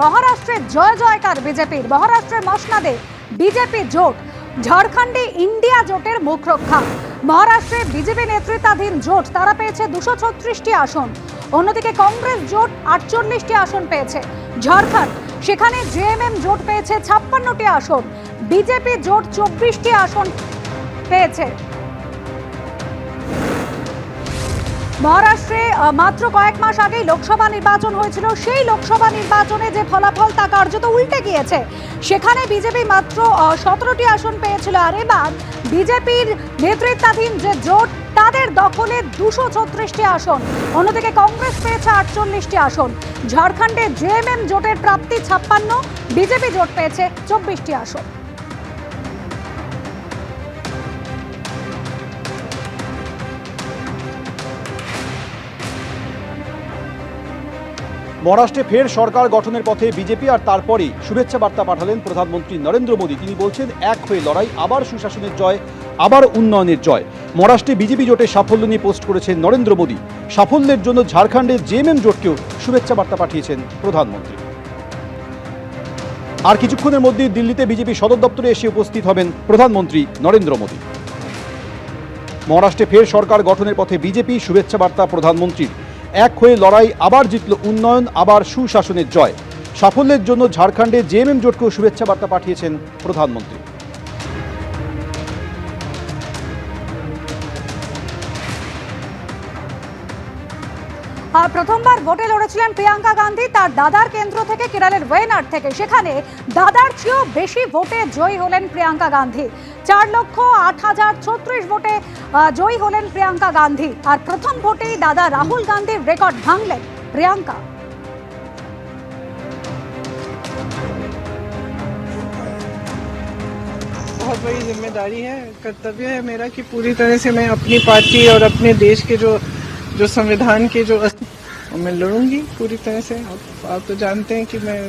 মহারাষ্ট্রে জয় জয়কার বিজেপির। মহারাষ্ট্রের মসনাদে বিজেপি জোট, ঝাড়খণ্ডে ইন্ডিয়া জোটের মুখ রক্ষা। মহারাষ্ট্রে বিজেপি নেতৃত্বাধীন জোট তারা পেয়েছে 236টি আসন, অন্যদিকে কংগ্রেস জোট 48টি আসন পেয়েছে। ঝাড়খণ্ড, সেখানে জেএমএম জোট পেয়েছে 56টি আসন, বিজেপি জোট 24টি আসন পেয়েছে। মহারাষ্ট্রে মাত্র কয়েক মাস আগেই লোকসভা নির্বাচন হয়েছিল, সেই লোকসভা নির্বাচনে যে ফলাফল তা কার্যত উল্টে গিয়েছে। সেখানে বিজেপি মাত্র 17টি আসন পেয়েছিল, আর এবার বিজেপির নেতৃত্বাধীন যে জোট তাদের দখলে 236টি আসন, অন্যদিকে কংগ্রেস পেয়েছে 48টি আসন। ঝাড়খণ্ডে জেএমএম জোটের প্রাপ্তি 56, বিজেপি জোট পেয়েছে 24টি আসন। মহারাষ্ট্রে ফের সরকার গঠনের পথে বিজেপি, আর তারপরেই শুভেচ্ছা বার্তা পাঠালেন প্রধানমন্ত্রী নরেন্দ্র মোদী। তিনি বলছেন, এক হয়ে লড়াই, আবার সুশাসনের জয়, আবার উন্নয়নের জয়। মহারাষ্ট্রে বিজেপি জোটের সাফল্য নিয়ে পোস্ট করেছেন নরেন্দ্র মোদী। সাফল্যের জন্য ঝাড়খণ্ডের জেএমএম জোটকেও শুভেচ্ছা বার্তা পাঠিয়েছেন প্রধানমন্ত্রী। আর কিছুক্ষণের মধ্যেই দিল্লিতে বিজেপি সদর দপ্তরে এসে উপস্থিত হবেন প্রধানমন্ত্রী নরেন্দ্র মোদী। মহারাষ্ট্রে ফের সরকার গঠনের পথে বিজেপি, শুভেচ্ছা বার্তা প্রধানমন্ত্রীর। এক হয়ে লড়াই, আবার জিতল উন্নয়ন, আবার সুশাসনের জয়। সাফল্যের জন্য ঝাড়খণ্ডে জেএমএম জোটকেও শুভেচ্ছা বার্তা পাঠিয়েছেন প্রধানমন্ত্রী। প্রথমবার ভোটে লড়েছিলেন প্রিয়াঙ্কা গান্ধী তার দাদার কেন্দ্র থেকে, কেরলের ওয়েনাড থেকে। সেখানে দাদার চেয়েও বেশি ভোটে জয়ী হলেন প্রিয়াঙ্কা গান্ধী। 4,08,036 ভোটে জয়ী হলেন প্রিয়াঙ্কা গান্ধী। আর প্রথম ভোটেই দাদা রাহুল গান্ধীর রেকর্ড ভাঙলেন প্রিয়াঙ্কা। बहुत बड़ी जिम्मेदारी है, कर्तव्य है मेरा कि पूरी तरह से मैं अपनी पार्टी और अपने देश के जो संविधान के जो मैं लड़ूंगी पूरी तरह से। आप तो जानते हैं कि मैं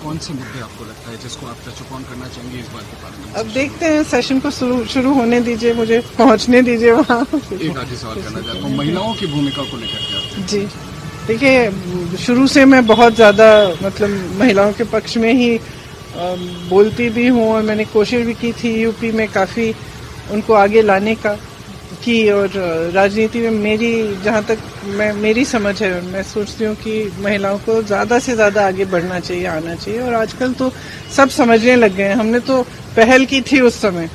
कौन से मुद्दे आपको लगता है जिसको आप टच ऑन करना चाहेंगे इस बार के पार्लियामेंट? अब देखते हैं, सेशन को शुरू होने दीजिए, मुझे पहुंचने दीजिए वहाँ। एक आखिरी सवाल करना चाहता हूँ, महिलाओं की भूमिका को लेकर के आप? जी देखिए, शुरू से मैं बहुत ज़्यादा मतलब महिलाओं के पक्ष में ही बोलती भी हूँ, और मैंने कोशिश भी की थी यूपी में काफ़ी उनको आगे लाने की। और राजनीति में मेरी जहाँ तक मेरी समझ है, मैं सोचती हूँ कि महिलाओं को ज़्यादा से ज़्यादा आगे बढ़ना चाहिए, आना चाहिए। और आजकल तो सब समझने लग गए हैं, हमने तो पहल की थी उस समय।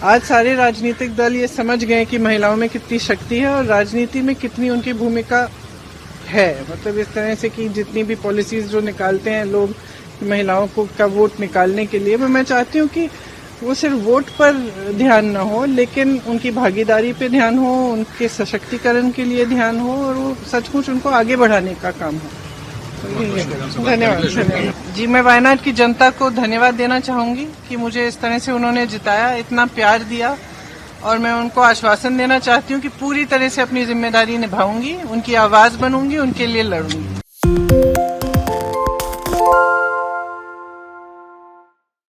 आज सारे राजनीतिक दल ये समझ गए कि महिलाओं में कितनी शक्ति है और राजनीति में कितनी उनकी भूमिका है। मतलब इस तरह से कि जितनी भी पॉलिसीज जो निकालते हैं लोग महिलाओं को का वोट निकालने के लिए, मैं चाहती हूँ कि वो सिर्फ वोट पर ध्यान न हो, लेकिन उनकी भागीदारी पे ध्यान हो, उनके सशक्तिकरण के लिए ध्यान हो, और वो सचमुच उनको आगे बढ़ाने का काम हो। धन्यवाद। जी, मैं वायनाड की जनता को धन्यवाद देना चाहूँगी कि मुझे इस तरह से उन्होंने जिताया, इतना प्यार दिया, और मैं उनको आश्वासन देना चाहती हूँ कि पूरी तरह से अपनी जिम्मेदारी निभाऊंगी, उनकी आवाज़ बनूंगी, उनके लिए लड़ूंगी।